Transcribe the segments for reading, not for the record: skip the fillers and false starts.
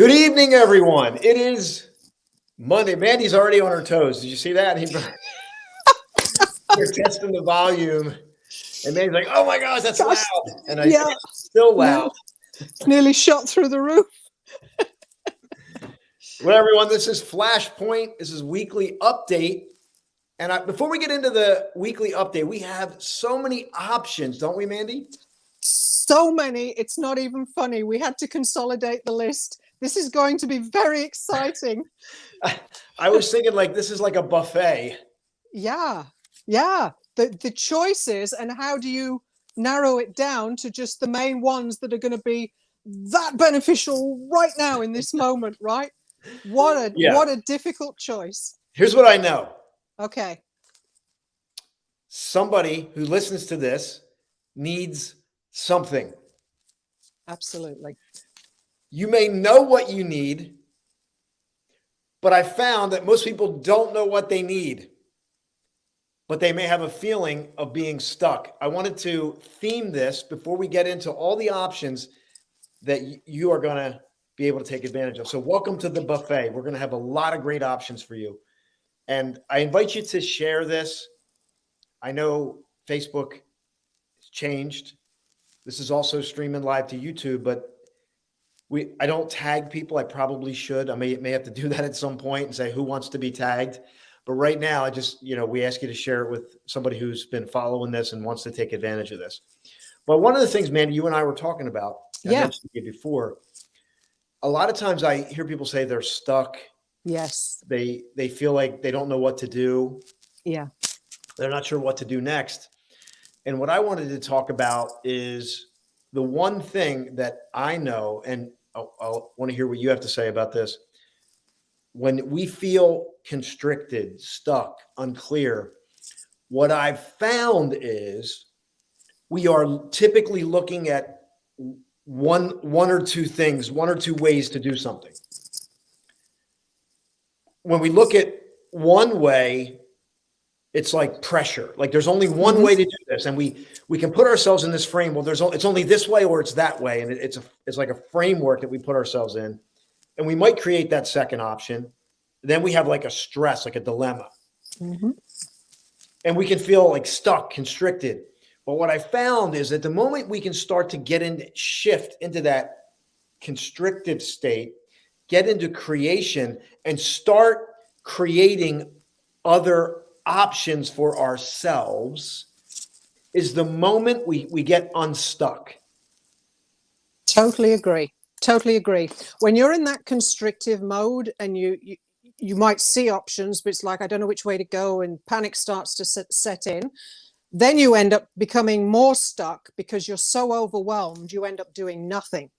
Good evening, everyone. It is Monday. Mandy's already on her toes. Did you see that? We're testing the volume, and Mandy's like, "Oh my gosh, that's loud!" Gosh, And yeah, it's still no, loud. nearly shot through the roof. Well, everyone, this is Flashpoint. This is weekly update. And before we get into the weekly update, we have so many options, don't we, Mandy? So many, it's not even funny. We had to consolidate the list. This is going to be very exciting. I was thinking like this is like a buffet. Yeah, yeah. The choices and how do you narrow it down to just the main ones that are going to be that beneficial right now in this moment, right? Yeah. What a difficult choice. Here's what I know. Okay. Somebody who listens to this needs something. Absolutely. You may know what you need, but I found that most people don't know what they need, but they may have a feeling of being stuck. I wanted to theme this before we get into all the options that you are going to be able to take advantage of. So, welcome to the buffet. We're going to have a lot of great options for you. And I invite you to share this. I know Facebook has changed. This is also streaming live to YouTube, but I don't tag people. I probably should. I may have to do that at some point and say who wants to be tagged. But right now, I just, we ask you to share it with somebody who's been following this and wants to take advantage of this. But one of the things, Mandy, you and I were talking about, I mentioned it before, a lot of times I hear people say they're stuck. Yes. They feel like they don't know what to do. Yeah. They're not sure what to do next. And what I wanted to talk about is the one thing that I know, and I'll want to hear what you have to say about this. When we feel constricted, stuck, unclear, what I've found is we are typically looking at one or two things, one or two ways to do something. When we look at one way, it's like pressure. Like there's only one way to do this, and we can put ourselves in this frame. Well, it's only this way or it's that way, and it's like a framework that we put ourselves in, and we might create that second option. Then we have like a stress, like a dilemma, and we can feel like stuck, constricted. But what I found is that the moment we can start to shift into that constrictive state, get into creation, and start creating other options for ourselves, is the moment we get unstuck. Totally agree. Totally agree. When you're in that constrictive mode and you might see options, but it's like, I don't know which way to go, and panic starts to set in, then you end up becoming more stuck because you're so overwhelmed, you end up doing nothing.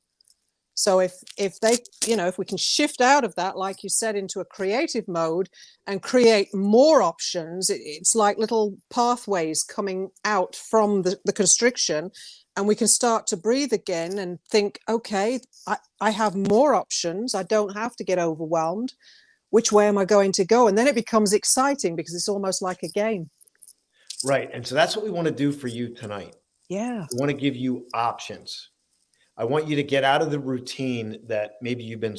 So if we can shift out of that, like you said, into a creative mode and create more options, it's like little pathways coming out from the constriction, and we can start to breathe again and think, okay, I have more options. I don't have to get overwhelmed. Which way am I going to go? And then it becomes exciting because it's almost like a game. Right. And so that's what we want to do for you tonight. Yeah. We want to give you options. I want you to get out of the routine that maybe you've been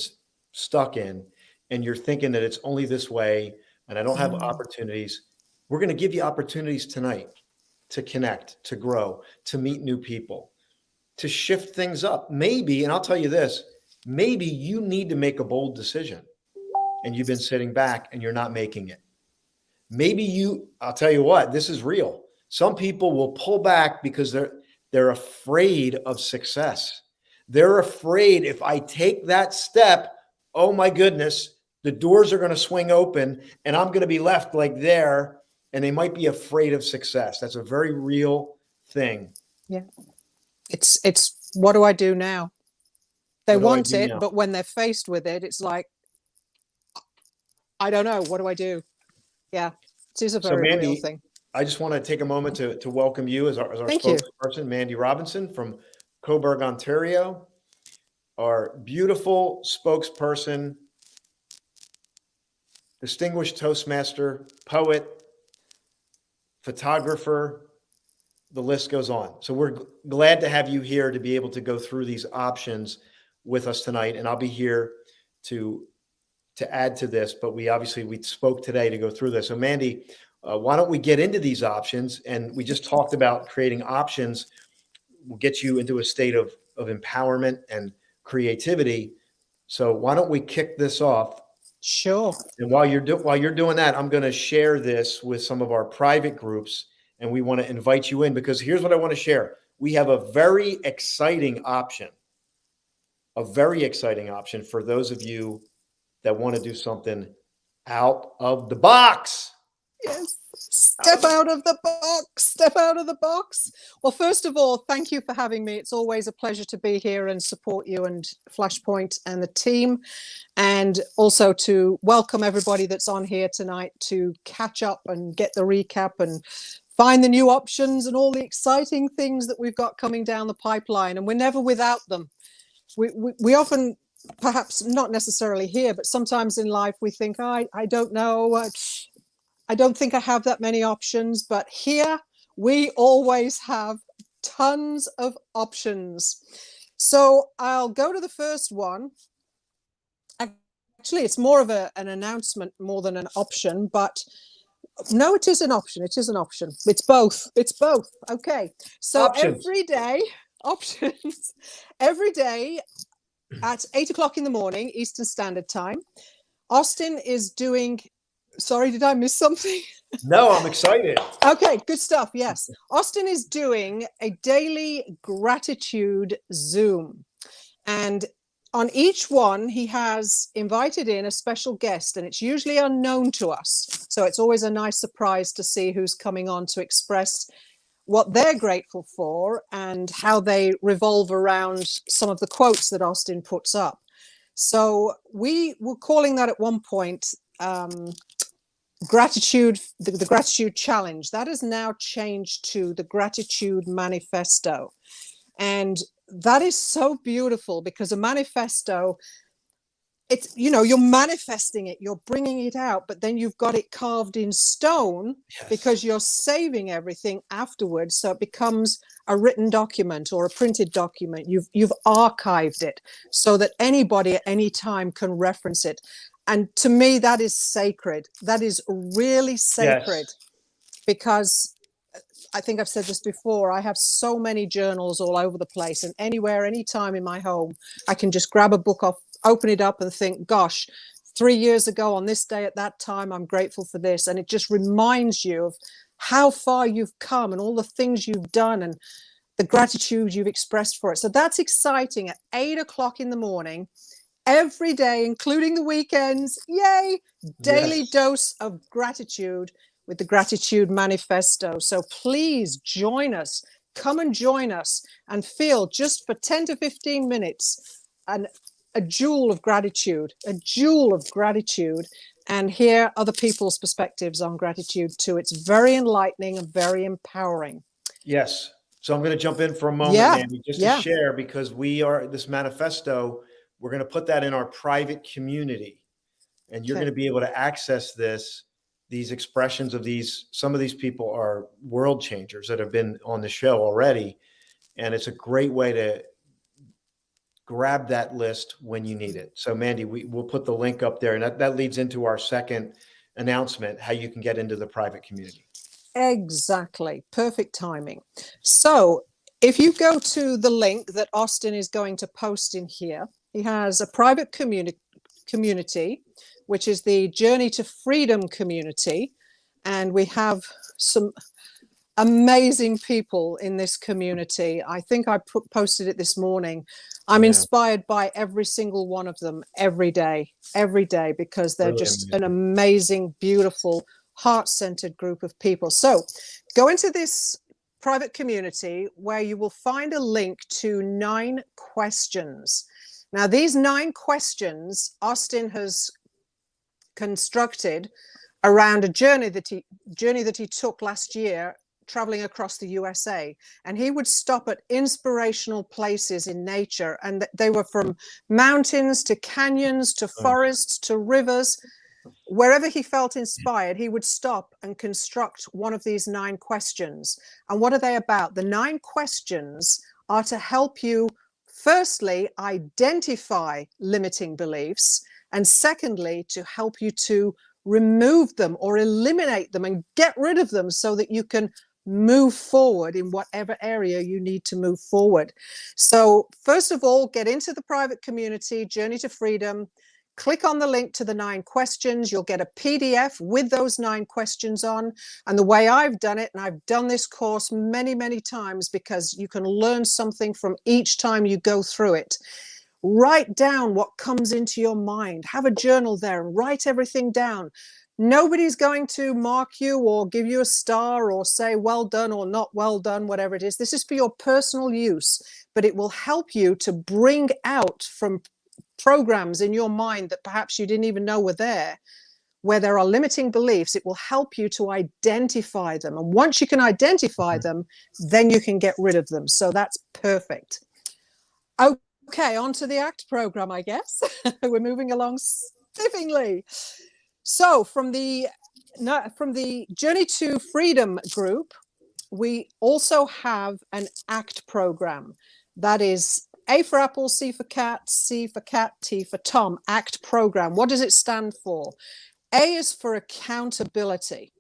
stuck in, and you're thinking that it's only this way and I don't have opportunities. We're going to give you opportunities tonight to connect, to grow, to meet new people, to shift things up. Maybe, and I'll tell you this, maybe you need to make a bold decision and you've been sitting back and you're not making it. Maybe I'll tell you what, this is real. Some people will pull back because they're afraid of success. They're afraid if I take that step, oh my goodness, the doors are going to swing open and I'm going to be left like there. And they might be afraid of success. That's a very real thing. Yeah. It's what do I do now? They want it, but when they're faced with it, it's like, I don't know. What do I do? Yeah. It is a very real thing. I just want to take a moment to welcome you as our spokesperson, Mandy Robinson from Coburg, Ontario, our beautiful spokesperson, distinguished Toastmaster, poet, photographer, the list goes on. So we're glad to have you here to be able to go through these options with us tonight, and I'll be here to add to this. But we spoke today to go through this. So, Mandy, why don't we get into these options? And we just talked about creating options will get you into a state of empowerment and creativity. So, why don't we kick this off? Sure. And while you're doing that, I'm going to share this with some of our private groups, and we want to invite you in because here's what I want to share. We have a very exciting option for those of you that want to do something out of the box. Yes. Step out of the box. Step out of the box. Well, first of all, thank you for having me. It's always a pleasure to be here and support you and Flashpoint and the team. And also to welcome everybody that's on here tonight to catch up and get the recap and find the new options and all the exciting things that we've got coming down the pipeline. And we're never without them. We often, perhaps not necessarily here, but sometimes in life we think, oh, I don't know. I don't think I have that many options, but here we always have tons of options. So I'll go to the first one. Actually, it's more of an announcement more than an option, but no, it is an option. It is an option. It's both. It's both. Okay. So Options. every day, options, every day at 8 o'clock in the morning, Eastern Standard Time, Austin is doing, sorry, did I miss something? No, I'm excited. Okay, good stuff. Yes. Austin is doing a daily gratitude Zoom. And on each one, he has invited in a special guest, and it's usually unknown to us. So it's always a nice surprise to see who's coming on to express what they're grateful for and how they revolve around some of the quotes that Austin puts up. So we were calling that at one point gratitude, the gratitude challenge. That has now changed to the gratitude manifesto. And that is so beautiful because a manifesto, it's, you know, you're manifesting it, you're bringing it out, but then you've got it carved in stone. Yes. Because you're saving everything afterwards. So it becomes a written document or a printed document. You've archived it so that anybody at any time can reference it. And to me, that is sacred. That is really sacred. Yes. Because I think I've said this before, I have so many journals all over the place, and anywhere, anytime in my home, I can just grab a book off, open it up and think, gosh, 3 years ago on this day at that time, I'm grateful for this. And it just reminds you of how far you've come and all the things you've done and the gratitude you've expressed for it. So that's exciting at 8 o'clock in the morning, every day, including the weekends. Yay! Daily yes. Dose of gratitude with the Gratitude Manifesto. So please join us, come and join us and feel just for 10 to 15 minutes a jewel of gratitude, and hear other people's perspectives on gratitude too. It's very enlightening and very empowering. Yes. So I'm going to jump in for a moment, Mandy, just to share, because this manifesto, we're going to put that in our private community, and you're going to be able to access these expressions of some of these people are world changers that have been on the show already. And it's a great way to grab that list when you need it. So Mandy, we'll put the link up there, and that leads into our second announcement, how you can get into the private community. Exactly. Perfect timing. So if you go to the link that Austin is going to post in here, he has a private community, which is the Journey to Freedom community. And we have some amazing people in this community. I think I posted it this morning. I'm inspired by every single one of them every day, because they're really just amazing. An amazing, beautiful, heart-centered group of people. So go into this private community where you will find a link to 9 questions. Now, these 9 questions Austin has constructed around a journey that he took last year, traveling across the USA. And he would stop at inspirational places in nature, and they were from mountains to canyons to forests to rivers. Wherever he felt inspired, he would stop and construct one of these 9 questions. And what are they about? The 9 questions are to help you firstly, identify limiting beliefs, and secondly, to help you to remove them or eliminate them and get rid of them so that you can move forward in whatever area you need to move forward. So first of all, get into the private community, Journey to Freedom. Click on the link to the 9 questions. You'll get a PDF with those 9 questions on. And the way I've done it, and I've done this course many, many times because you can learn something from each time you go through it. Write down what comes into your mind. Have a journal there and write everything down. Nobody's going to mark you or give you a star or say well done or not well done, whatever it is. This is for your personal use, but it will help you to bring out from programs in your mind that perhaps you didn't even know were there, where there are limiting beliefs. It will help you to identify them. And once you can identify them, then you can get rid of them. So that's perfect. Okay, on to the ACT program, I guess. We're moving along spiffingly. So from the Journey to Freedom group, we also have an ACT program. That is A for Apple, C for cat, C for cat, T for Tom. ACT program. What does it stand for? A is for accountability.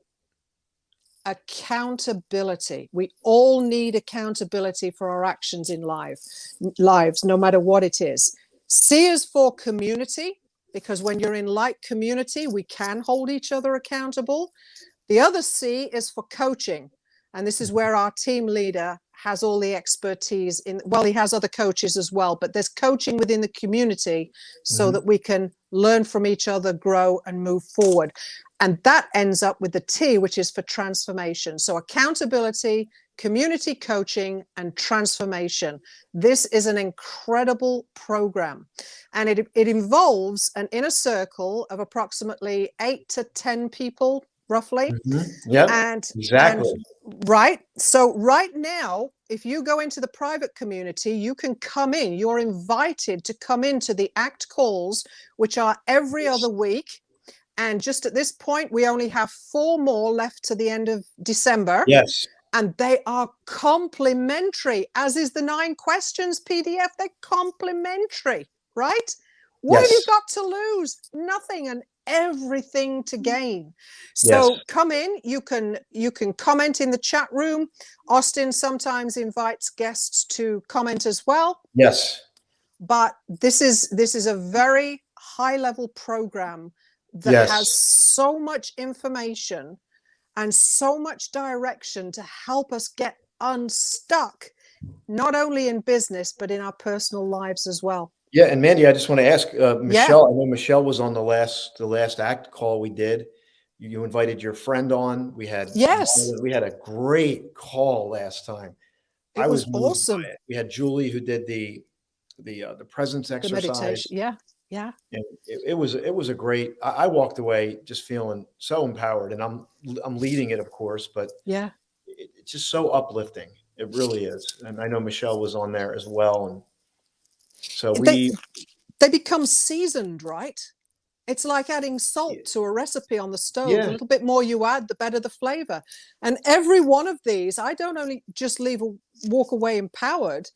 Accountability. We all need accountability for our actions in lives, no matter what it is. C is for community, because when you're in like community, we can hold each other accountable. The other C is for coaching. And this is where our team leader has all the expertise in, well, he has other coaches as well, but there's coaching within the community so that we can learn from each other, grow and move forward. And that ends up with the T, which is for transformation. So accountability, community coaching, and transformation. This is an incredible program. And it involves an inner circle of approximately 8 to 10 people, roughly. Yeah, and exactly. Right. So right now, if you go into the private community, you can come in. You're invited to come into the ACT calls, which are every other week. And just at this point, we only have 4 more left to the end of December. Yes. And they are complimentary, as is the 9 questions PDF. They're complimentary, right? What have you got to lose? Nothing and everything to gain. So come in, you can comment in the chat room. Austin sometimes invites guests to comment as well. Yes. But this is a very high level program that has so much information and so much direction to help us get unstuck, not only in business, but in our personal lives as well. Yeah. And Mandy, I just want to ask Michelle, I know Michelle was on the last ACT call we did. You invited your friend on. We had a great call last time. It was awesome. We had Julie who did the presence exercise. The meditation. Yeah. And it was a great. I walked away just feeling so empowered, and I'm leading it, of course, but it's just so uplifting. It really is. And I know Michelle was on there as well, and so they become seasoned, right? It's like adding salt to a recipe on the stove. A little bit more you add, the better the flavor. And every one of these, I don't only just walk away empowered.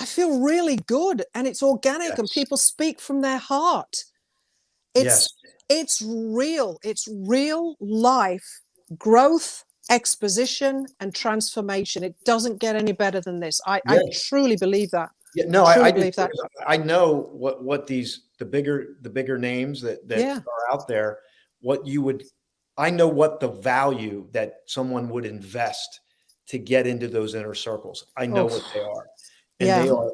I feel really good, and it's organic, and people speak from their heart. It's real. It's real life growth, exposition, and transformation. It doesn't get any better than this. I truly believe that. Yeah, no, I believe that. I know what the bigger names that are out there. I know what the value that someone would invest to get into those inner circles. I know what they are. And they are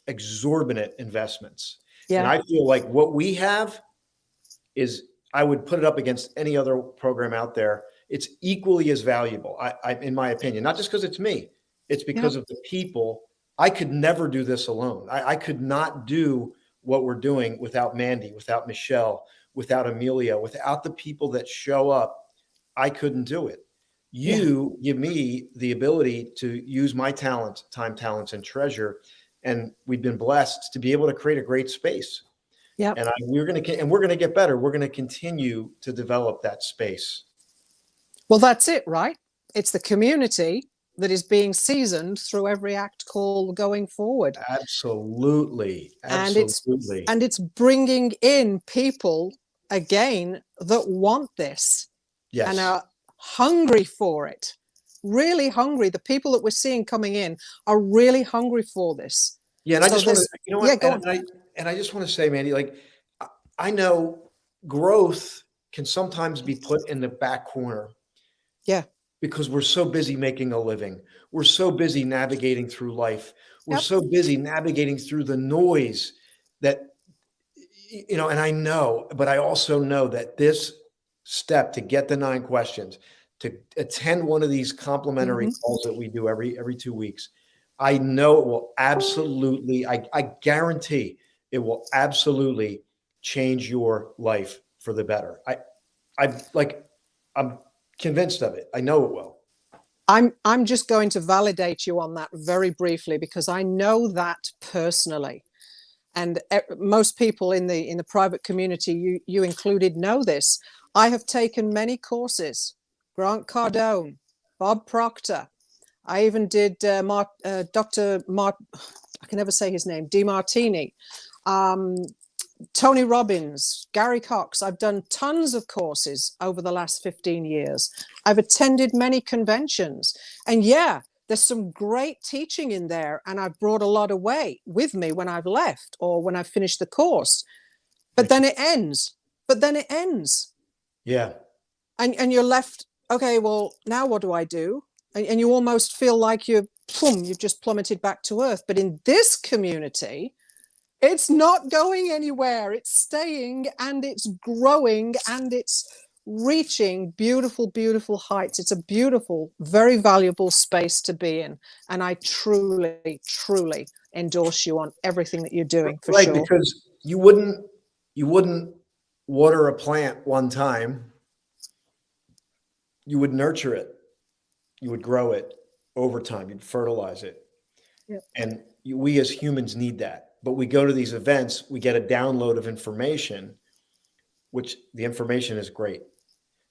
exorbitant investments. And I feel like what we have is, I would put it up against any other program out there. It's equally as valuable, in my opinion, not just because it's me. It's because of the people. I could never do this alone. I could not do what we're doing without Mandy, without Michelle, without Amelia, without the people that show up. I couldn't do it. You give me the ability to use my talent, time, talents, and treasure. And we've been blessed to be able to create a great space. Yeah. And we're going to get better. We're going to continue to develop that space. Well, that's it, right? It's the community. that is being seasoned through every act call going forward. Absolutely. And Absolutely. it's bringing in people again that want this and Yes. are hungry for it, really hungry. The people that we're seeing coming in are really hungry for this. Yeah, and I So just want to, there's, you know yeah, what, go on. and I just want to say, Mandy, like I I know growth can sometimes be put in the back corner Yeah. because we're so busy making a living. We're so busy navigating through life. We're Yep. so busy navigating through the noise that, you know, and I know, but I also know that this step to get the 9 questions, to attend one of these complimentary Mm-hmm. calls that we do every 2 weeks, I know it will absolutely, I guarantee it will absolutely change your life for the better. I'm convinced of it. I know it will. I'm just going to validate you on that very briefly because I know that personally. And most people in the private community, you included, know this. I have taken many courses. Grant Cardone, Bob Proctor. I even did Dr. I can never say his name, DeMartini, um, Tony Robbins, Gary Cox. I've done tons of courses over the last 15 years. I've attended many conventions. And yeah, there's some great teaching in there. And I've brought a lot away with me when I've left or when I've finished the course. But Thank then you. it ends. But then it ends. Yeah. And you're left, okay, well, now what do I do? And you almost feel like you've just plummeted back to earth. But in this community, it's not going anywhere. It's staying and it's growing and it's reaching beautiful, beautiful heights. It's a beautiful, very valuable space to be in. And I truly, truly endorse you on everything that you're doing for Right, sure. because you wouldn't water a plant one time. You would nurture it. You would grow it over time. You'd fertilize it. Yep. And we as humans need that. But we go to these events, we get a download of information, which the information is great.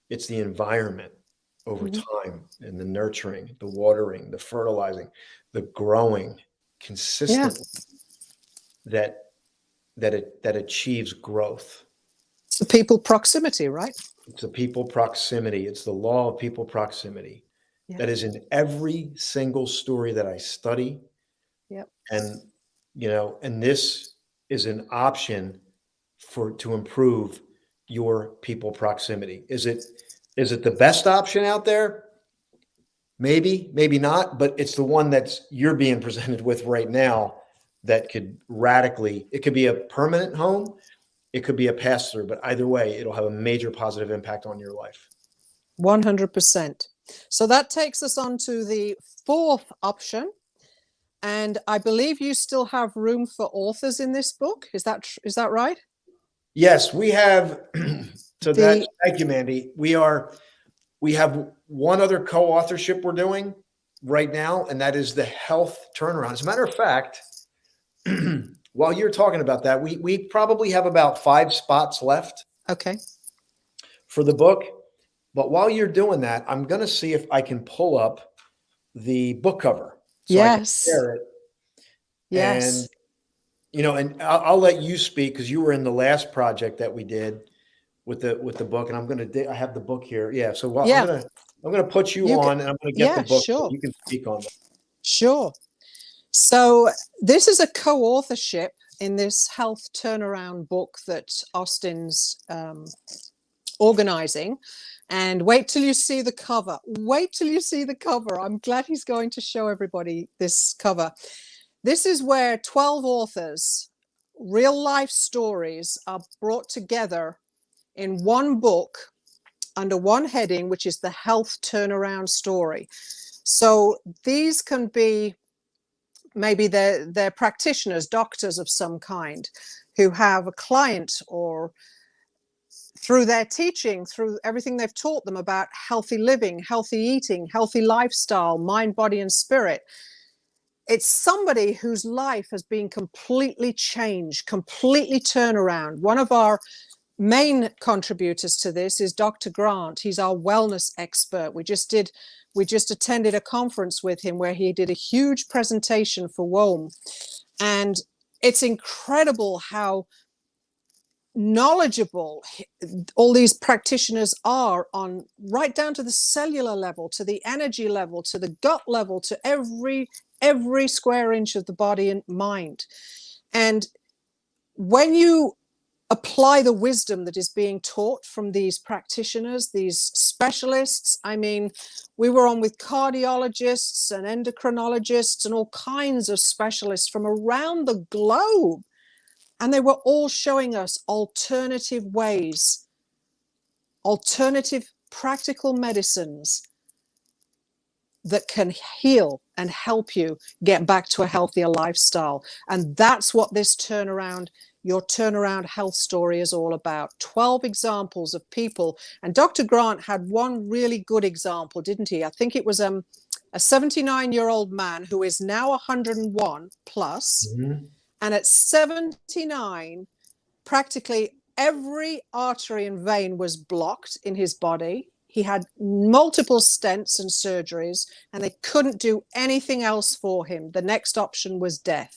It's the environment over Mm-hmm. time and the nurturing, the watering, the fertilizing, the growing Yeah. consistently that that achieves growth. It's the people proximity, right? It's the people proximity. It's the law of people proximity Yeah. that is in every single story that I study. Yep. And, and this is an option to improve your people proximity. Is it the best option out there? Maybe, maybe not, but it's the one that's you're being presented with right now that could radically, it could be a permanent home, it could be a pass through, but either way, it'll have a major positive impact on your life. 100%. So that takes us on to the fourth option. And I believe you still have room for authors in this book. Is that right? Yes, we have. The Thank you, Mandy. We have one other co-authorship we're doing right now, and that is the health turnaround. As a matter of fact, while you're talking about that, we probably have about 5 spots left okay. for the book. But while you're doing that, I'm going to see if I can pull up the book cover so I can Yes. share it. And Yes. and I'll let you speak because you were in the last project that we did with the book, and I have the book here. Yeah. So Yeah. I'm gonna put you You can, on, and I'm gonna get the yeah, book so sure. you can speak on that. Sure. So this is a co-authorship in this health turnaround book that Austin's organizing. And wait till you see the cover. Wait till you see the cover. I'm glad he's going to show everybody this cover. This is where 12 authors, real life stories are brought together in one book under one heading, which is the health turnaround story. So these can be maybe they're practitioners, doctors of some kind, who have a client or through their teaching, through everything they've taught them about healthy living, healthy eating, healthy lifestyle, mind, body, and spirit. It's somebody whose life has been completely changed, completely turned around. One of our main contributors to this is Dr. Grant. He's our wellness expert. We just did We just attended a conference with him where he did a huge presentation for WOM. And it's incredible how knowledgeable all these practitioners are, on right down to the cellular level, to the energy level, to the gut level, to every square inch of the body and mind. And when you apply the wisdom that is being taught from these practitioners, these specialists, I mean, we were on with cardiologists and endocrinologists and all kinds of specialists from around the globe. And they were all showing us alternative ways, alternative practical medicines that can heal and help you get back to a healthier lifestyle. And that's what this turnaround, your turnaround health story, is all about. 12 examples of people. And Dr. Grant had one really good example, didn't he? I think it was a 79-year-old man who is now 101 plus. Mm-hmm. And at 79, practically every artery and vein was blocked in his body. He had multiple stents and surgeries, and they couldn't do anything else for him. The next option was death.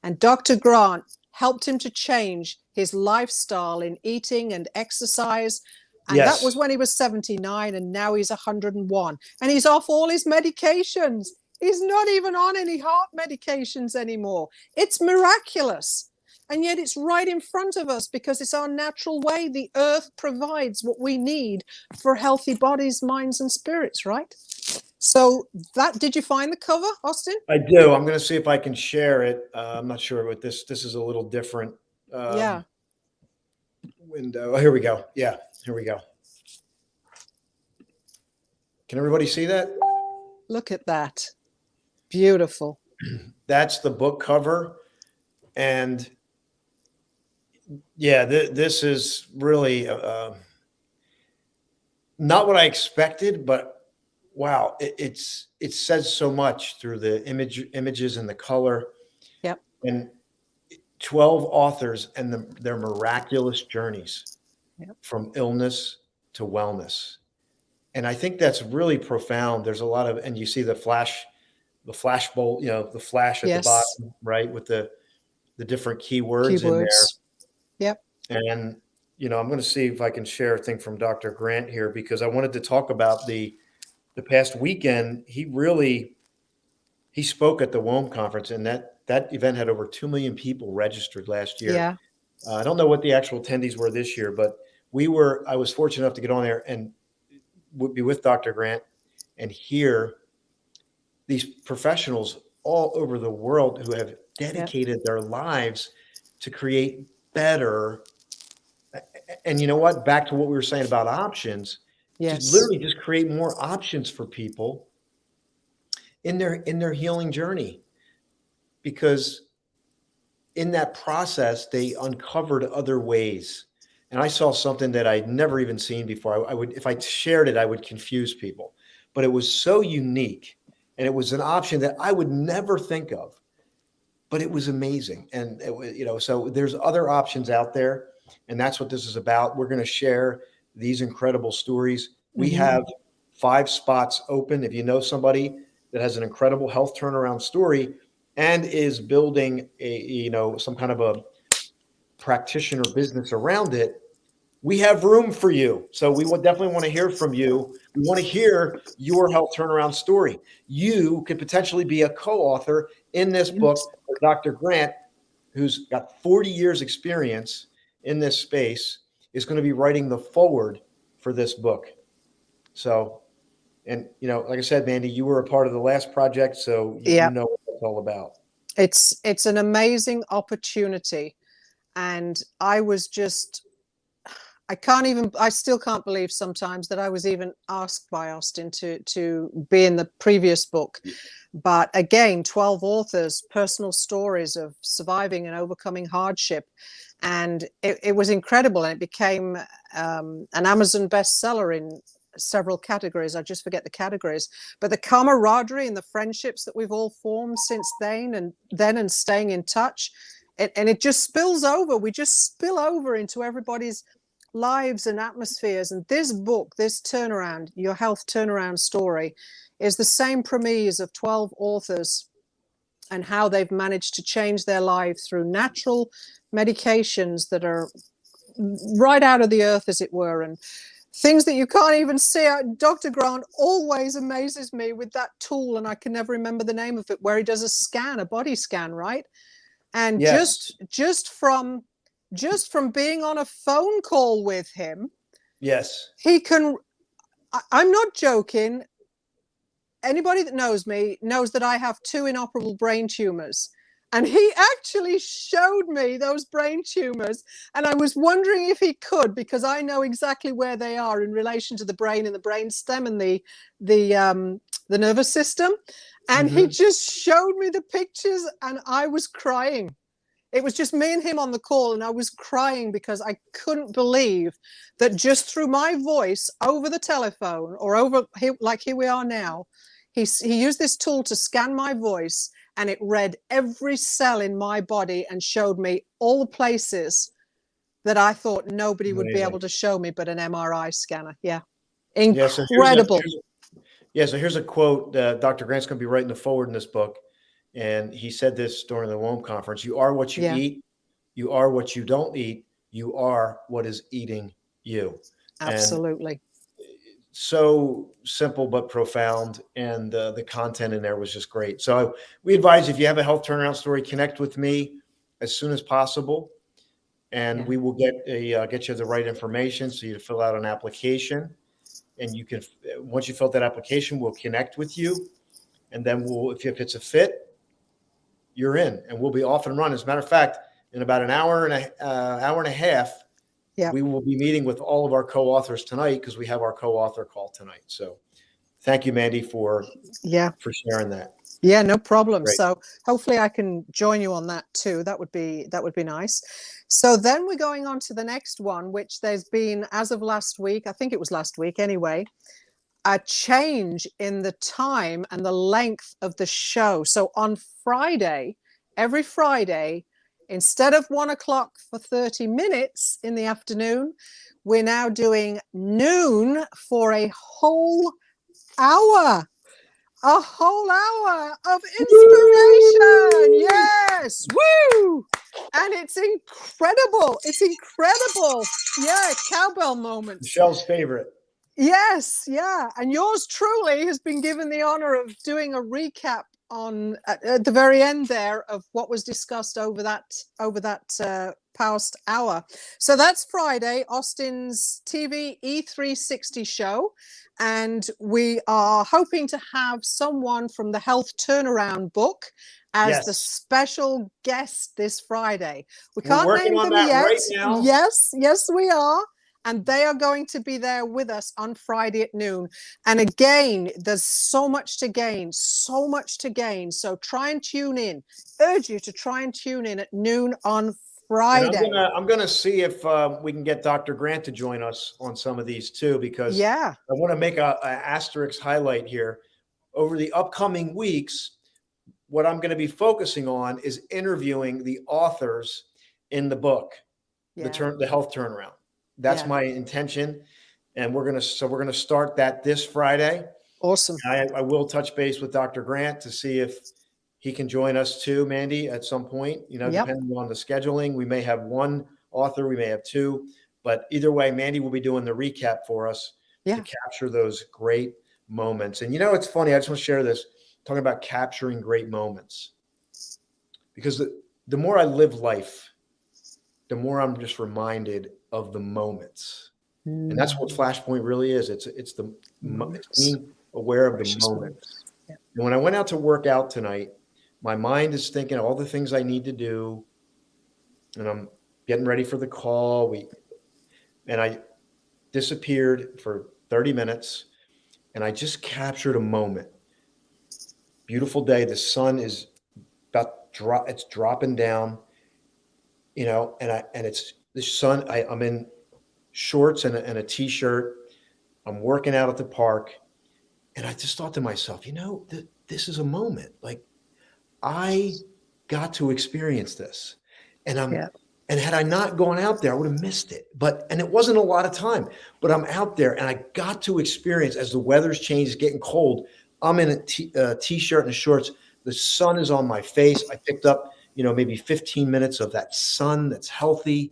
And Dr. Grant helped him to change his lifestyle in eating and exercise. And Yes. that was when he was 79, and now he's 101. And he's off all his medications. He's not even on any heart medications anymore. It's miraculous. And yet it's right in front of us because it's our natural way. The earth provides what we need for healthy bodies, minds, and spirits, right? So that, did you find the cover, Austin? I do. I'm going to see if I can share it. I'm not sure what this is a little different. Yeah. Window. Oh, here we go. Yeah, here we go. Can everybody see that? Look at that. Beautiful. That's the book cover. And yeah, this is really not what I expected, but wow, it says so much through the images and the color. Yep. And 12 authors and their miraculous journeys. Yep. From illness to wellness. And I think that's really profound. There's a lot of, and you see the flash bolt, the flash at Yes. the bottom, right? With the different keywords in there. Yep. And, I'm going to see if I can share a thing from Dr. Grant here, because I wanted to talk about the past weekend. He spoke at the WOM conference, and that event had over 2 million people registered last year. Yeah. I don't know what the actual attendees were this year, but I was fortunate enough to get on there and be with Dr. Grant and hear these professionals all over the world who have dedicated their lives to create better. And you know what? Back to what we were saying about options, Yes. to literally just create more options for people in their healing journey. Because in that process, they uncovered other ways. And I saw something that I'd never even seen before. If I shared it, I would confuse people. But it was so unique, and it was an option that I would never think of. But it was amazing. And it was, so there's other options out there, and that's what this is about. We're going to share these incredible stories. We have 5 spots open. If you know somebody that has an incredible health turnaround story and is building some kind of a practitioner business around it, we have room for you. So we would definitely want to hear from you. We want to hear your health turnaround story. You could potentially be a co-author in this book with Dr. Grant, who's got 40 years experience in this space, is going to be writing the foreword for this book. So, and like I said, Mandy, you were a part of the last project, so you know what it's all about. It's an amazing opportunity. And I was just, I still can't believe sometimes that I was even asked by Austin to be in the previous book. But again, 12 authors, personal stories of surviving and overcoming hardship. And it was incredible. And it became an Amazon bestseller in several categories. I just forget the categories. But the camaraderie and the friendships that we've all formed since then and staying in touch, and it just spills over. We just spill over into everybody's lives and atmospheres. And this book, this turnaround, your health turnaround story, is the same premise of 12 authors and how they've managed to change their lives through natural medications that are right out of the earth, as it were, and things that you can't even see. Dr. Grant always amazes me with that tool, and I can never remember the name of it, where he does a scan, a body scan, right? And Yes. just from being on a phone call with him, Yes. he can, I'm not joking. Anybody that knows me knows that I have 2 inoperable brain tumors. And he actually showed me those brain tumors. And I was wondering if he could, because I know exactly where they are in relation to the brain and the brain stem and the nervous system. And he just showed me the pictures and I was crying. It was just me and him on the call, and I was crying because I couldn't believe that just through my voice over the telephone, or over here, like here we are now, he used this tool to scan my voice, and it read every cell in my body and showed me all the places that I thought nobody would be able to show me but an MRI scanner. Yeah. Yeah. Incredible. So here's a quote. Dr. Grant's going to be writing the forward in this book. And he said this during the WOM conference: you are what you eat. You are what you don't eat. You are what is eating you. Absolutely. And so simple but profound. And the content in there was just great. So we advise, if you have a health turnaround story, connect with me as soon as possible. And we will get you the right information, so you fill out an application. And you can, once you fill out that application, we'll connect with you. And then if it's a fit, you're in, and we'll be off and running. As a matter of fact, in about an hour and a half, we will be meeting with all of our co-authors tonight, because we have our co-author call tonight. So thank you, Mandy, for sharing that. Yeah, no problem. Great. So hopefully I can join you on that too. That would be nice. So then we're going on to the next one, which there's been, as of last week, I think it was last week anyway, a change in the time and the length of the show. So on Friday, every Friday, instead of 1 o'clock for 30 minutes in the afternoon, we're now doing noon for a whole hour. A whole hour of inspiration. Woo! Yes. Woo! And it's incredible. It's incredible. Yeah, cowbell moments. Michelle's favorite. Yes, yeah. And yours truly has been given the honor of doing a recap on at the very end there of what was discussed over that past hour. So that's Friday, Austin's TV E360 show. And we are hoping to have someone from the Health Turnaround book as the special guest this Friday. We can't name them yet. Right now. Yes, we are. And they are going to be there with us on Friday at noon. And again, there's so much to gain, so much to gain. So try and tune in. Urge you to try and tune in at noon on Friday. And I'm gonna see if we can get Dr. Grant to join us on some of these too, because I want to make a asterisk highlight here. Over the upcoming weeks, what I'm going to be focusing on is interviewing the authors in the book, the Health Turnaround. That's my intention, and we're gonna start that this Friday. Awesome. I will touch base with Dr. Grant to see if he can join us too, Mandy, at some point. Depending on the scheduling, we may have one author, we may have two, but either way, Mandy will be doing the recap for us to capture those great moments. And it's funny. I just want to share this, talking about capturing great moments, because the more I live life, the more I'm just reminded of the moments. And that's what Flashpoint really is. It's being aware of the moments. And when I went out to work out tonight, my mind is thinking of all the things I need to do, and I'm getting ready for the call. And I disappeared for 30 minutes, and I just captured a moment. Beautiful day. The sun is it's dropping down, and it's the sun. I'm in shorts and a t-shirt. I'm working out at the park, and I just thought to myself, this is a moment. Like, I got to experience this, and And had I not gone out there, I would have missed it. And it wasn't a lot of time, but I'm out there and I got to experience as the weather's changed, it's getting cold. I'm in a t-shirt and shorts. The sun is on my face. I picked up, maybe 15 minutes of that sun that's healthy.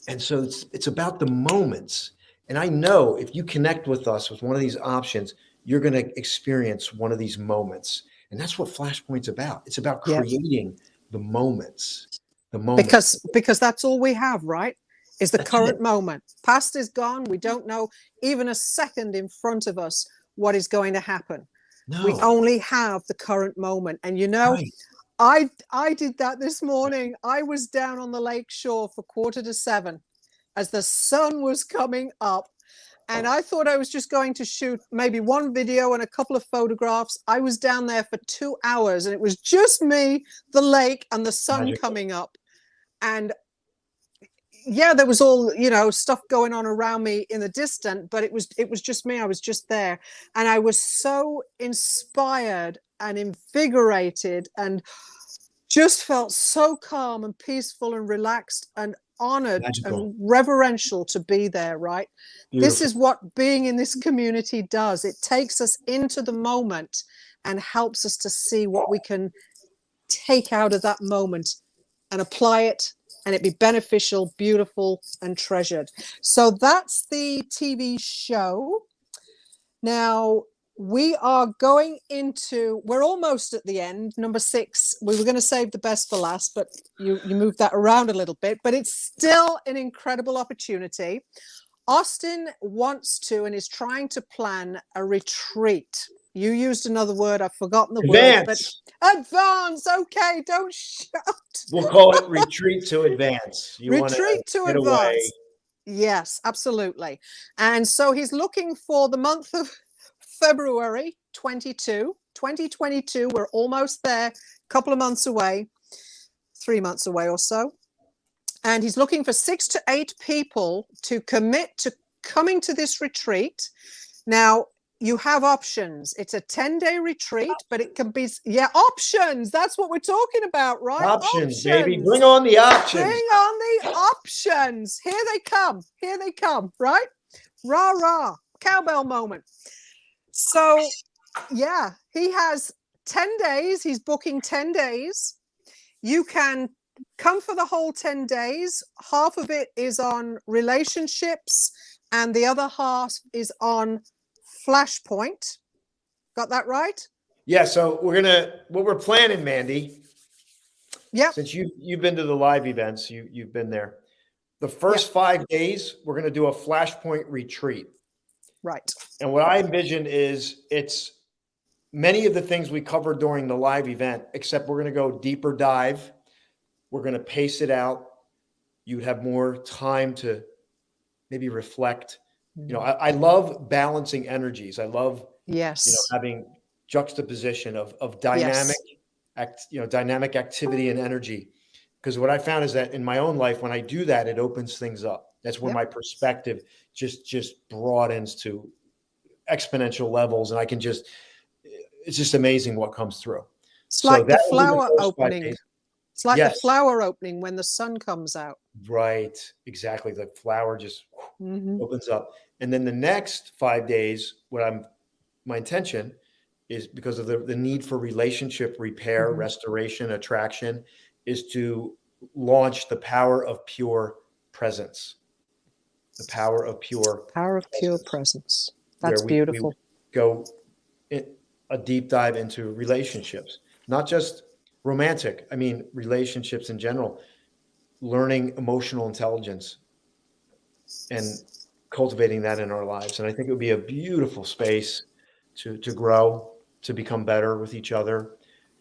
And so it's about the moments. And I know if you connect with us with one of these options, you're going to experience one of these moments. And that's what Flashpoint's about. It's about Yeah. creating the moments. The moments. Because that's all we have, right? Is the That's current it. moment. Past is gone. We don't know even a second in front of us what is going to happen. We No. only have the current moment. And Right. I did that this morning. I was down on the lake shore for 6:45 as the sun was coming up. And I thought I was just going to shoot maybe one video and a couple of photographs. I was down there for 2 hours and it was just me, the lake, and the sun Magical. coming up. And yeah, there was all, stuff going on around me in the distance, but it was just me. I was just there. And I was so inspired and invigorated and just felt so calm and peaceful and relaxed and honored Magical. and reverential to be there, right? This Beautiful. is what being in this community does. It takes us into the moment and helps us to see what we can take out of that moment and apply it and it be beneficial, beautiful, and treasured. So that's the TV show. Now, we are going into, we're almost at the end, number 6. We were going to save the best for last, but you moved that around a little bit, but it's still an incredible opportunity. Austin wants to and is trying to plan a retreat. You used another word, I've forgotten the word, but advance. Okay, don't shout. We'll call it retreat to advance. You want Retreat to to get advance. away. Yes, absolutely. And so he's looking for the month of February 2022. We're almost there, a couple of months away, 3 months away or so. And he's looking for 6 to 8 people to commit to coming to this retreat. Now, you have options. It's a 10-day retreat, but it can be, options. That's what we're talking about, right? Options, baby. Bring on the options. Bring on the options. Here they come. Here they come, right? Rah, rah. Cowbell moment. So, yeah, he has 10 days. He's booking 10 days. You can come for the whole 10 days. Half of it is on relationships and the other half is on Flashpoint. Got that right? Yeah. So what we're planning, Mandy. Yeah. Since you've been to the live events, you've been there. The first 5 days, we're going to do a Flashpoint retreat. Right. And what I envision is it's many of the things we covered during the live event, except we're going to go deeper dive. We're going to pace it out. You'd have more time to maybe reflect. I love balancing energies. I love, having juxtaposition of dynamic, dynamic activity and energy. Because what I found is that in my own life, when I do that, it opens things up. That's where my perspective just broadens to exponential levels. And it's just amazing what comes through. It's like the flower opening. It's like the flower opening when the sun comes out. Right. Exactly. The flower just opens up. And then the next 5 days, my intention is, because of the need for relationship repair, restoration, attraction, is to launch the power of pure presence. The power of pure presence. That's beautiful. We go a deep dive into relationships, not just romantic. I mean, relationships in general, learning emotional intelligence and cultivating that in our lives. And I think it would be a beautiful space to grow, to become better with each other.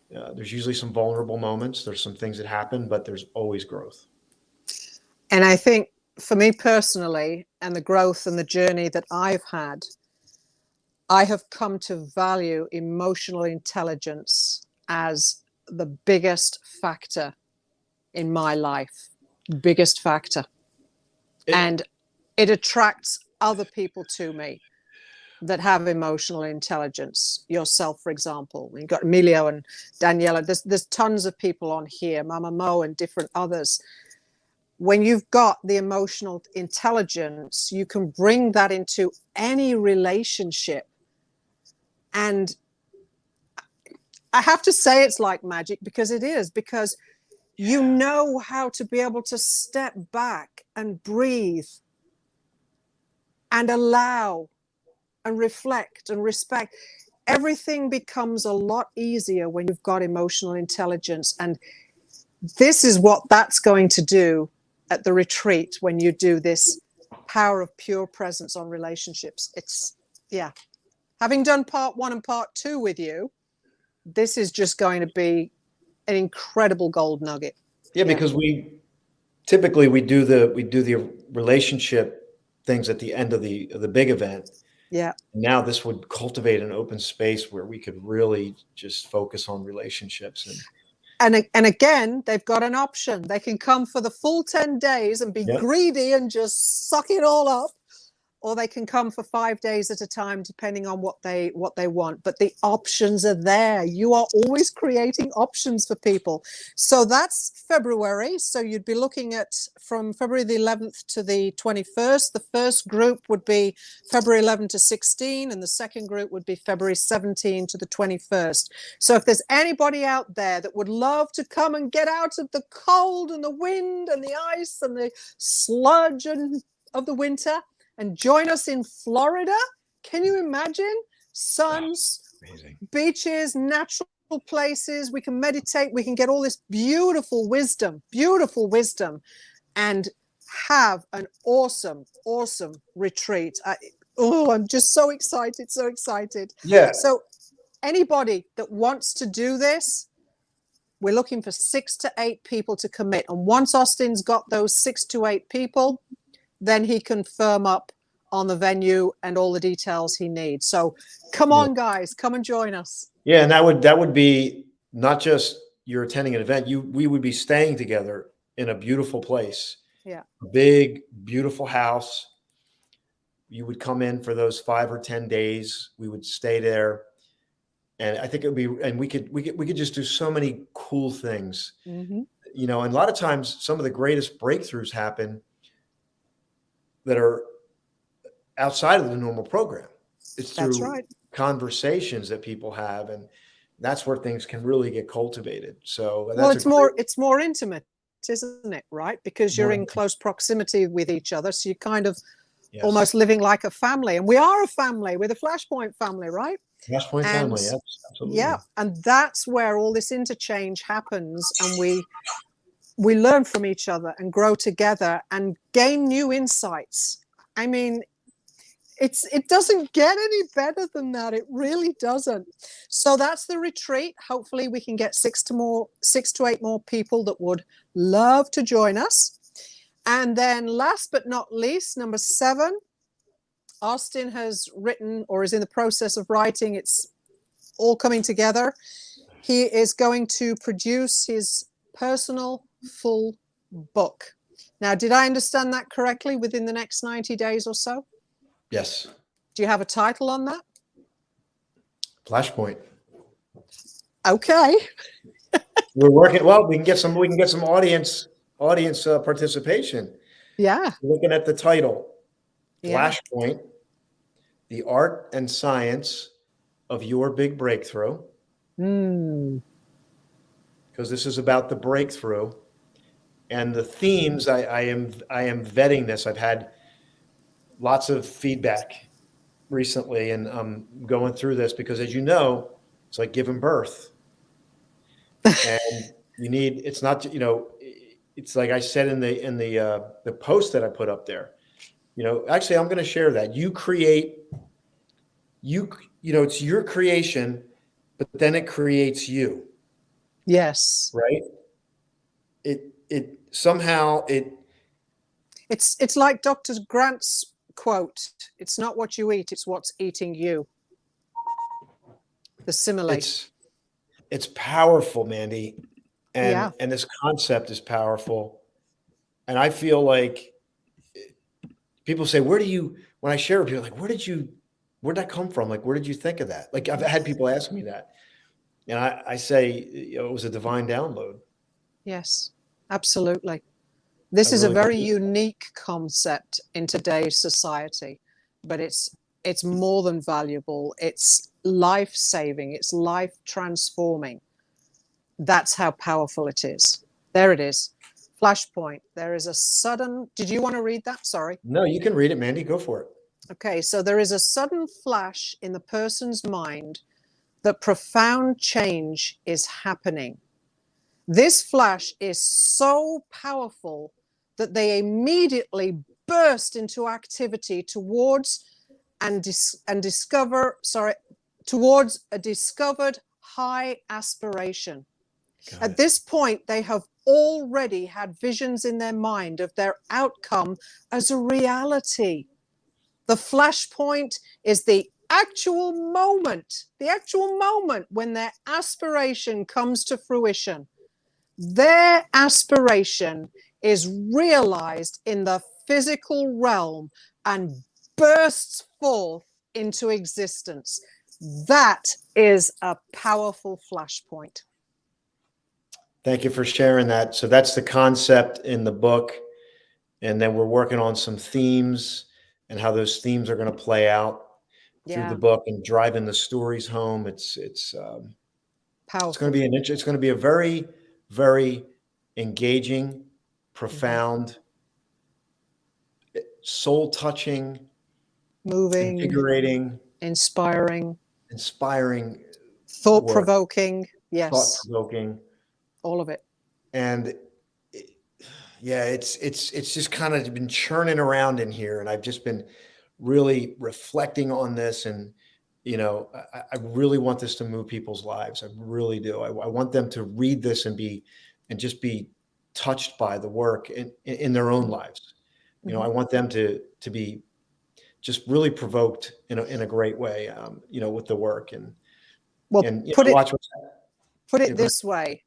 There's usually some vulnerable moments. There's some things that happen, but there's always growth. And I think for me personally, and the growth and the journey that I've had, I have come to value emotional intelligence as the biggest factor in my life. Biggest factor. And it attracts other people to me that have emotional intelligence. Yourself, for example. You've got Emilio and Daniela. There's tons of people on here, Mama Mo and different others. when you've got the emotional intelligence, you can bring that into any relationship. And I have to say it's like magic, because it is, because you know how to be able to step back and breathe and allow and reflect and respect. Everything becomes a lot easier when you've got emotional intelligence. And this is what that's going to do at the retreat when you do this power of pure presence on relationships. It's, yeah. Having done part 1 and part 2 with you, this is just going to be an incredible gold nugget. Yeah, because we typically we do the relationship things at the end of the big event. Yeah. Now this would cultivate an open space where we could really just focus on relationships. And again, they've got an option. They can come for the full 10 days and be greedy and just suck it all up, or they can come for 5 days at a time, depending on what they want. But the options are there. You are always creating options for people. So that's February. So you'd be looking at from February the 11th to the 21st. The first group would be February 11 to 16, and the second group would be February 17 to the 21st. So if there's anybody out there that would love to come and get out of the cold and the wind and the ice and the sludge and of the winter, and join us in Florida. Can you imagine? Suns, beaches, natural places. We can meditate. We can get all this beautiful wisdom, and have an awesome, awesome retreat. I'm just so excited, so excited. Yeah. So anybody that wants to do this, we're looking for 6 to 8 people to commit. And once Austin's got those 6 to 8 people, then he can firm up on the venue and all the details he needs. So come on, guys, come and join us. Yeah, and that would be not just you're attending an event. We would be staying together in a beautiful place. Yeah. A big, beautiful house. You would come in for those 5 or 10 days. We would stay there. And I think it would be, and we could just do so many cool things. Mm-hmm. You know, and a lot of times some of the greatest breakthroughs happen that are outside of the normal program. It's through conversations that people have, and that's where things can really get cultivated. So that's it's more intimate, isn't it? Right? Because you're in close proximity with each other. So you're kind of almost living like a family. And we are a family. We're the Flashpoint family, right? Flashpoint family, yes, absolutely. Yeah. And that's where all this interchange happens. And we learn from each other and grow together and gain new insights. I mean, it doesn't get any better than that. It really doesn't. So that's the retreat. Hopefully we can get 6 to 8 more people that would love to join us. And then last but not least, number 7, Austin has written, or is in the process of writing. It's all coming together. He is going to produce his personal full book. Now, did I understand that correctly? Within the next 90 days or so? Yes. Do you have a title on that? Flashpoint. Okay. We're working. Well, we can get some audience participation. Yeah. Looking at the title, Flashpoint, the art and science of your big breakthrough. Because this is about the breakthrough, and the themes. I am vetting this. I've had lots of feedback recently, and I'm going through this because, as you know, it's like giving birth, and you need. It's not, you know, it's like I said in the post that I put up there. You know, actually, I'm going to share that. You create. You know, it's your creation, but then it creates you. Yes. Right. It somehow. It's like Dr. Grant's quote, it's not what you eat, it's what's eating you. The simile. It's powerful, Mandy. And this concept is powerful. And I feel like people say, when I share with people, like, where'd that come from? Like, where did you think of that? Like, I've had people ask me that. And I say, you know, it was a divine download. Yes, absolutely. This I is a really very believe. unique concept in today's society, but it's more than valuable. It's life-saving, it's life-transforming. That's how powerful it is. There it is. Flashpoint. There is a sudden, did you want to read that? Sorry. No, you can read it, Mandy. Go for it. Okay, so there is a sudden flash in the person's mind that profound change is happening. This flash is so powerful that they immediately burst into activity towards towards a discovered high aspiration. Got At it. this point, they have already had visions in their mind of their outcome as a reality. The flashpoint is the actual moment when their aspiration comes to fruition. Their aspiration is realized in the physical realm and bursts forth into existence. That is a powerful flashpoint. Thank you for sharing that. So that's the concept in the book. And then we're working on some themes and how those themes are going to play out through the Yeah, book and driving the stories home. It's going powerful. to be it's going to be a very, very engaging, Mhm. profound, soul touching, Moving, invigorating, inspiring, inspiring thought work, provoking. thought Yes, provoking. all of it. And yeah, it's just kind of been churning around in here, and I've just been really reflecting on this, and I really want this to move people's lives. I really do. I want them to read this and just be touched by the work in their own lives. I Mhm. want them to be just really provoked in a great way. With the work Well, and watch what's put yeah, it go ahead. this way.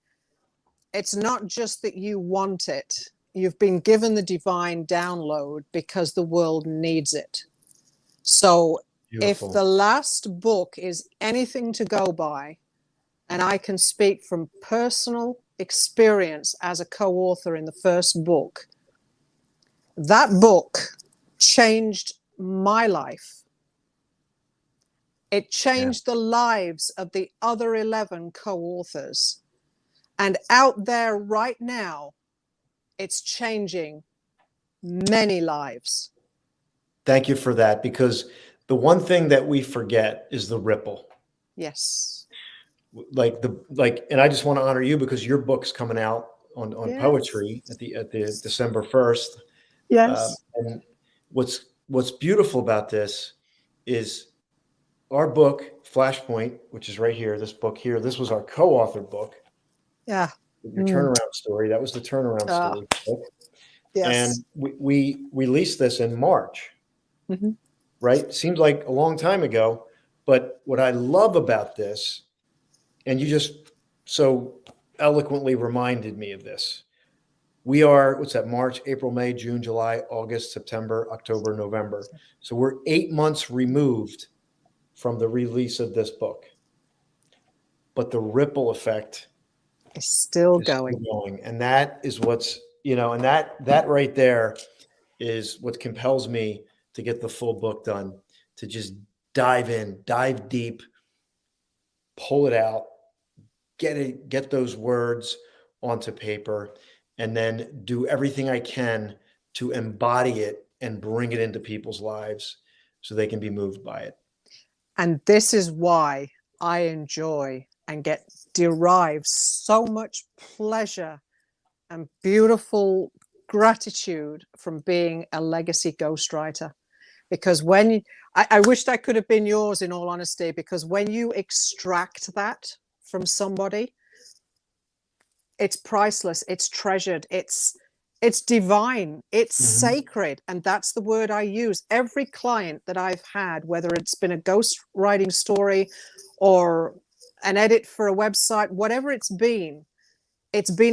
It's not just that you want it. You've been given the divine download because the world needs it. So if Beautiful. the last book is anything to go by, and I can speak from personal experience as a co-author in the first book, that book changed my life. It Yeah. changed the lives of the other 11 co-authors. And out there right now, it's changing many lives. Thank you for that, because the one thing that we forget is the ripple. Yes. And I just want to honor you because your book's coming out on Yes. poetry at the December 1st. Yes. And what's beautiful about this is our book, Flashpoint, which is right here, this book here, this was our co-authored book, Yeah. your Mm. turnaround story. That was the turnaround Ah, story book. yes. And we released this in March, Mhm. right? Seems like a long time ago. But what I love about this, and you just so eloquently reminded me of this. We are, what's that, March, April, May, June, July, August, September, October, November. So we're 8 months removed from the release of this book. But the ripple effect It's still is still going. going. And that is and that right there is what compels me to get the full book done, to just dive in, dive deep, pull it out, get those words onto paper, and then do everything I can to embody it and bring it into people's lives so they can be moved by it. And this is why I enjoy and derive so much pleasure and beautiful gratitude from being a legacy ghostwriter. Because I wished I could have been yours, in all honesty, because when you extract that from somebody, it's priceless, it's treasured, it's divine, it's Mhm. sacred. And that's the word I use. Every client that I've had, whether it's been a ghost writing story or an edit for a website, whatever it's been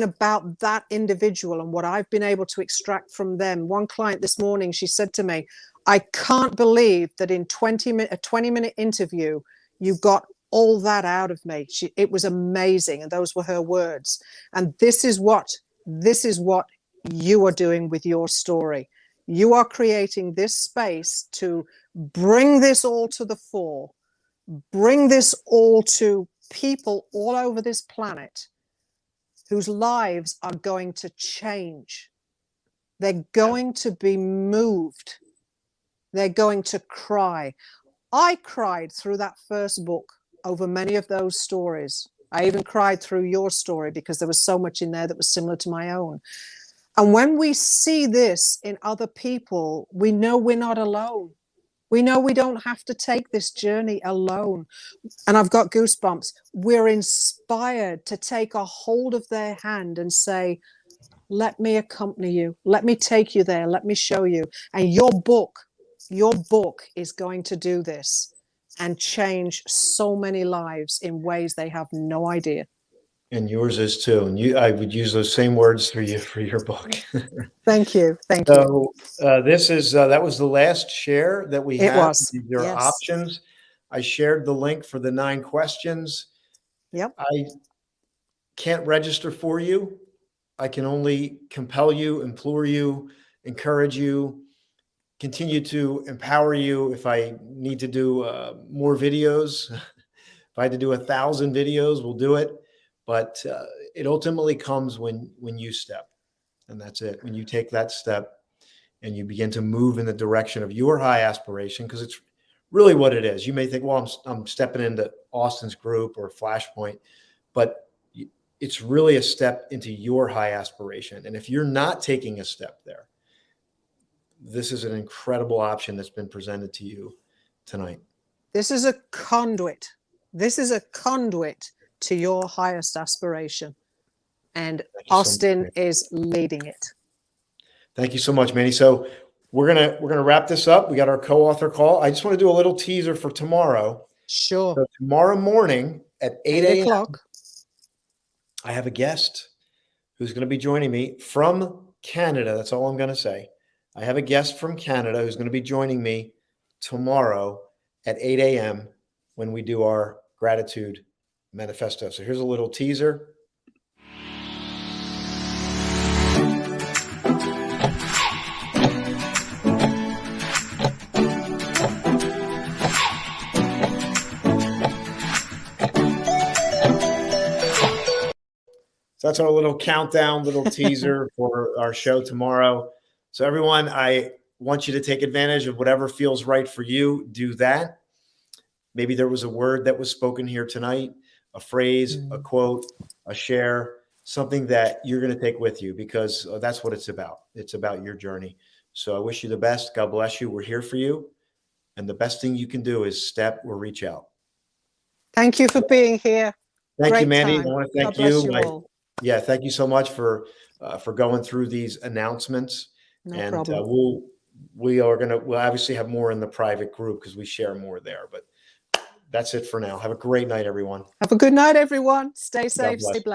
about that individual and what I've been able to extract from them. One client this morning, she said to me, I can't believe that in a 20-minute interview, you got all that out of me. It was amazing. And those were her words. And this is what you are doing with your story. You are creating this space to bring this all to the fore, bring this all to people all over this planet whose lives are going to change. They're going to be moved. They're going to cry. I cried through that first book over many of those stories. I even cried through your story because there was so much in there that was similar to my own. And when we see this in other people, we know we're not alone. We know we don't have to take this journey alone. And I've got goosebumps. We're inspired to take a hold of their hand and say, let me accompany you. Let me take you there. Let me show you. And your book is going to do this and change so many lives in ways they have no idea. And yours is too. And I would use those same words for your book. Thank you. Thank you. So that was the last share that we It have. was. There are Yes. options. I shared the link for the 9 questions. Yep. I can't register for you. I can only compel you, implore you, encourage you, continue to empower you. If I need to do more videos, if I had to do 1,000 videos, we'll do it. But it ultimately comes when you step, and that's it. When you take that step and you begin to move in the direction of your high aspiration, because it's really what it is. You may think, well, I'm stepping into Austin's group or Flashpoint, but it's really a step into your high aspiration. And if you're not taking a step there, this is an incredible option that's been presented to you tonight. This is a conduit. This is a conduit to your highest aspiration. And Austin is leading it. Thank you so much, Mandy. So we're gonna wrap this up. We got our co-author call. I just want to do a little teaser for tomorrow. Sure. So tomorrow morning at 8 o'clock, I have a guest who's going to be joining me from Canada. That's all I'm going to say. I have a guest from Canada who's going to be joining me tomorrow at 8 a.m. when we do our gratitude manifesto. So here's a little teaser. So that's our little countdown, little teaser for our show tomorrow. So everyone, I want you to take advantage of whatever feels right for you. Do that. Maybe there was a word that was spoken here tonight, a phrase, a quote, a share, something that you're going to take with you, because that's what it's about. It's about your journey. So I wish you the best. God bless you. We're here for you. And the best thing you can do is step or reach out. Thank you for being here. Thank you, Mandy. I want to thank God bless you all. Yeah, thank you so much for going through these announcements. No problem. We'll obviously have more in the private group because we share more there. But that's it for now. Have a great night, everyone. Have a good night, everyone. Stay safe, stay blessed.